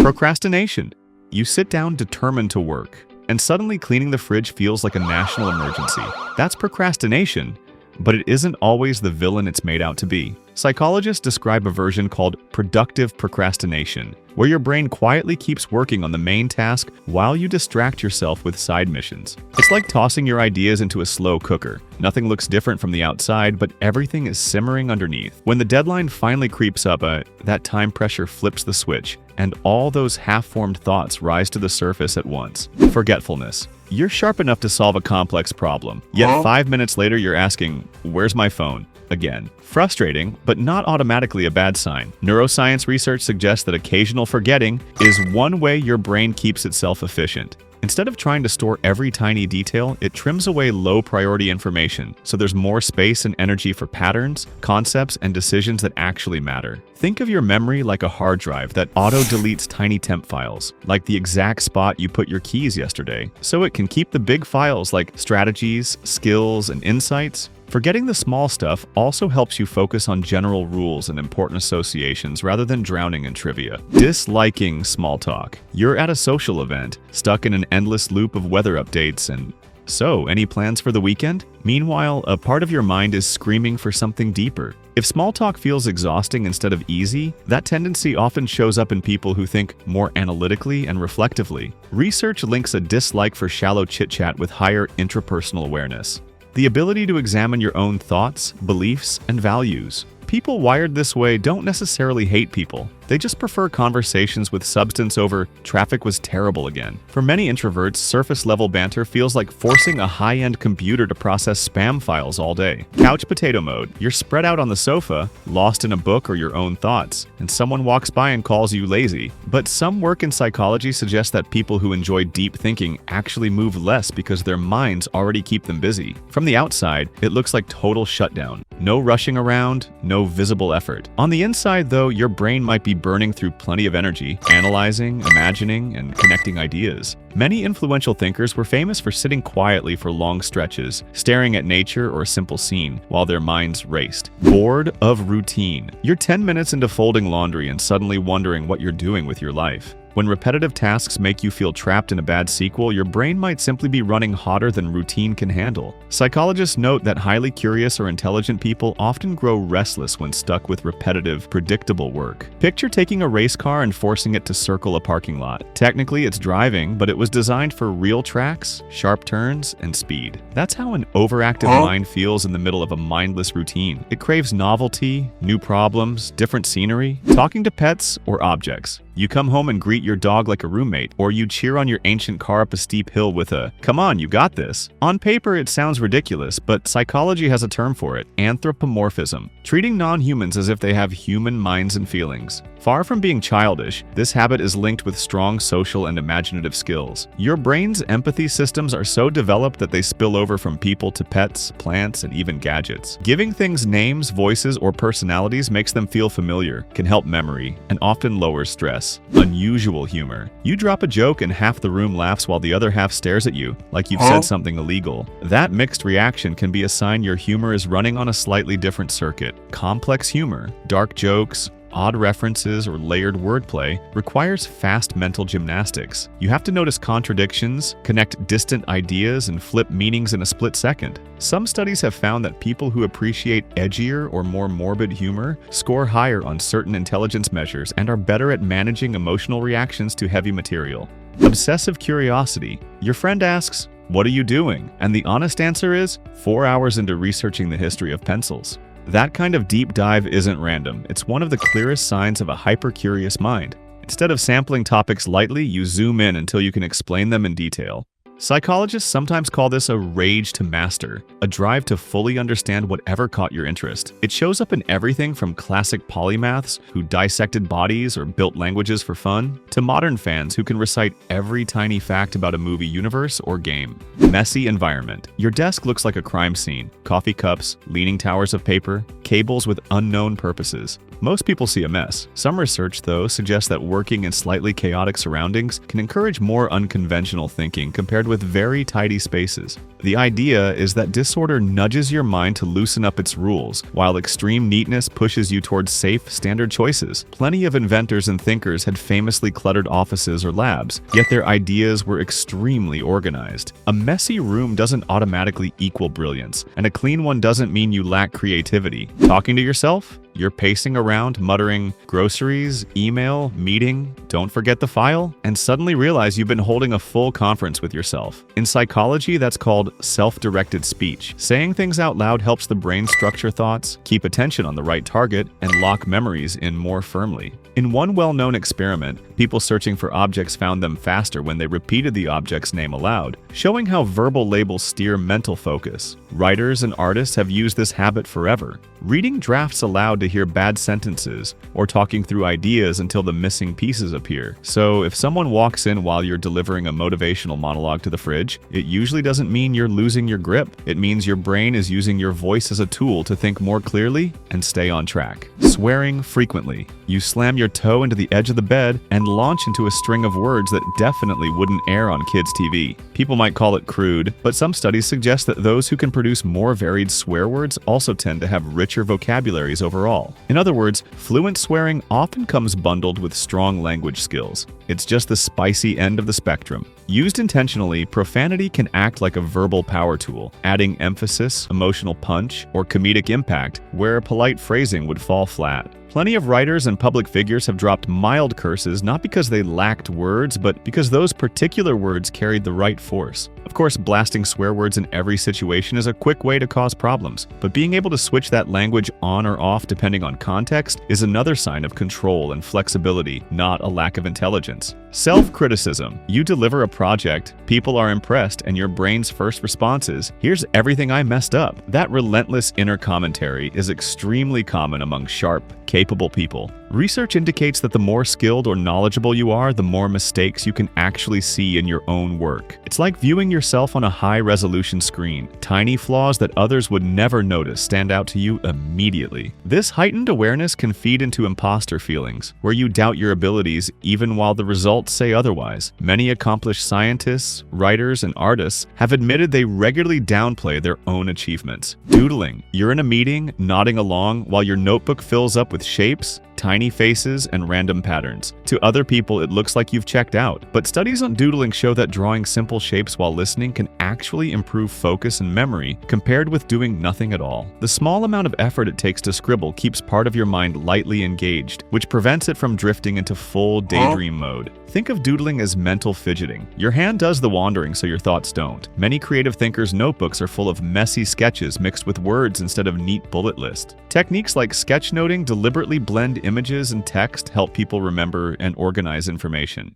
Procrastination. You sit down determined to work, and suddenly cleaning the fridge feels like a national emergency. That's procrastination, but it isn't always the villain it's made out to be. Psychologists describe a version called productive procrastination, where your brain quietly keeps working on the main task while you distract yourself with side missions. It's like tossing your ideas into a slow cooker. Nothing looks different from the outside, but everything is simmering underneath. When the deadline finally creeps up, that time pressure flips the switch, and all those half-formed thoughts rise to the surface at once. Forgetfulness. You're sharp enough to solve a complex problem, yet 5 minutes later you're asking, "Where's my phone?" again. Frustrating, but not automatically a bad sign. Neuroscience research suggests that occasional forgetting is one way your brain keeps itself efficient. Instead of trying to store every tiny detail, it trims away low-priority information, so there's more space and energy for patterns, concepts, and decisions that actually matter. Think of your memory like a hard drive that auto-deletes tiny temp files, like the exact spot you put your keys yesterday, so it can keep the big files like strategies, skills, and insights. Forgetting the small stuff also helps you focus on general rules and important associations rather than drowning in trivia. Disliking small talk. You're at a social event, stuck in an endless loop of weather updates and, "So, any plans for the weekend?" Meanwhile, a part of your mind is screaming for something deeper. If small talk feels exhausting instead of easy, that tendency often shows up in people who think more analytically and reflectively. Research links a dislike for shallow chit-chat with higher intrapersonal awareness. The ability to examine your own thoughts, beliefs, and values. People wired this way don't necessarily hate people. They just prefer conversations with substance over "traffic was terrible again." For many introverts, surface-level banter feels like forcing a high-end computer to process spam files all day. Couch potato mode. You're spread out on the sofa, lost in a book or your own thoughts, and someone walks by and calls you lazy. But some work in psychology suggests that people who enjoy deep thinking actually move less because their minds already keep them busy. From the outside, it looks like total shutdown. No rushing around, no visible effort. On the inside, though, your brain might be burning through plenty of energy, analyzing, imagining, and connecting ideas. Many influential thinkers were famous for sitting quietly for long stretches, staring at nature or a simple scene, while their minds raced. Bored of routine. You're 10 minutes into folding laundry and suddenly wondering what you're doing with your life. When repetitive tasks make you feel trapped in a bad sequel, your brain might simply be running hotter than routine can handle. Psychologists note that highly curious or intelligent people often grow restless when stuck with repetitive, predictable work. Picture taking a race car and forcing it to circle a parking lot. Technically, it's driving, but it was designed for real tracks, sharp turns, and speed. That's how an overactive mind feels in the middle of a mindless routine. It craves novelty, new problems, different scenery, talking to pets or objects. You come home and greet your dog like a roommate, or you cheer on your ancient car up a steep hill with a "come on, you got this." On paper, it sounds ridiculous, but psychology has a term for it: anthropomorphism, treating non-humans as if they have human minds and feelings. Far from being childish, this habit is linked with strong social and imaginative skills. Your brain's empathy systems are so developed that they spill over from people to pets, plants, and even gadgets. Giving things names, voices, or personalities makes them feel familiar, can help memory, and often lowers stress. Unusual humor. You drop a joke and half the room laughs while the other half stares at you, like you've said something illegal. That mixed reaction can be a sign your humor is running on a slightly different circuit. Complex humor, dark jokes, odd references, or layered wordplay requires fast mental gymnastics. You have to notice contradictions, connect distant ideas, and flip meanings in a split second. Some studies have found that people who appreciate edgier or more morbid humor score higher on certain intelligence measures and are better at managing emotional reactions to heavy material. Obsessive curiosity. Your friend asks, "What are you doing?" And the honest answer is, 4 hours into researching the history of pencils. That kind of deep dive isn't random. It's one of the clearest signs of a hyper-curious mind. Instead of sampling topics lightly, you zoom in until you can explain them in detail. Psychologists sometimes call this a rage to master, a drive to fully understand whatever caught your interest. It shows up in everything from classic polymaths who dissected bodies or built languages for fun, to modern fans who can recite every tiny fact about a movie universe or game. Messy environment. Your desk looks like a crime scene. Coffee cups, leaning towers of paper, cables with unknown purposes. most people see a mess. Some research, though, suggests that working in slightly chaotic surroundings can encourage more unconventional thinking compared with very tidy spaces. The idea is that disorder nudges your mind to loosen up its rules, while extreme neatness pushes you towards safe, standard choices. Plenty of inventors and thinkers had famously cluttered offices or labs, yet their ideas were extremely organized. A messy room doesn't automatically equal brilliance, and a clean one doesn't mean you lack creativity. Talking to yourself? You're pacing around, muttering, groceries, email, meeting, don't forget the file, and suddenly realize you've been holding a full conference with yourself. In psychology, that's called self-directed speech. Saying things out loud helps the brain structure thoughts, keep attention on the right target, and lock memories in more firmly. In one well-known experiment, people searching for objects found them faster when they repeated the object's name aloud, showing how verbal labels steer mental focus. Writers and artists have used this habit forever. Reading drafts aloud to hear bad sentences, or talking through ideas until the missing pieces appear. So if someone walks in while you're delivering a motivational monologue to the fridge, it usually doesn't mean you're losing your grip. It means your brain is using your voice as a tool to think more clearly and stay on track. Swearing frequently. You slam your toe into the edge of the bed and launch into a string of words that definitely wouldn't air on kids' TV. People might call it crude, but some studies suggest that those who can produce more varied swear words also tend to have richer vocabularies overall. In other words, fluent swearing often comes bundled with strong language skills. It's just the spicy end of the spectrum. Used intentionally, profanity can act like a verbal power tool, adding emphasis, emotional punch, or comedic impact where polite phrasing would fall flat. Plenty of writers and public figures have dropped mild curses not because they lacked words, but because those particular words carried the right force. Of course, blasting swear words in every situation is a quick way to cause problems, but being able to switch that language on or off depending on context is another sign of control and flexibility, not a lack of intelligence. Self-criticism. You deliver a project, people are impressed, and your brain's first response is, "Here's everything I messed up." That relentless inner commentary is extremely common among sharp, capable people. Research indicates that the more skilled or knowledgeable you are, the more mistakes you can actually see in your own work. It's like viewing yourself on a high-resolution screen. Tiny flaws that others would never notice stand out to you immediately. This heightened awareness can feed into imposter feelings, where you doubt your abilities even while the results say otherwise. Many accomplished scientists, writers, and artists have admitted they regularly downplay their own achievements. Doodling. You're in a meeting, nodding along, while your notebook fills up with shapes, tiny faces, and random patterns. To other people, it looks like you've checked out. But studies on doodling show that drawing simple shapes while listening can actually improve focus and memory compared with doing nothing at all. The small amount of effort it takes to scribble keeps part of your mind lightly engaged, which prevents it from drifting into full daydream mode. Think of doodling as mental fidgeting. Your hand does the wandering so your thoughts don't. Many creative thinkers' notebooks are full of messy sketches mixed with words instead of neat bullet lists. Techniques like sketchnoting deliberately blend images and text, help people remember and organize information.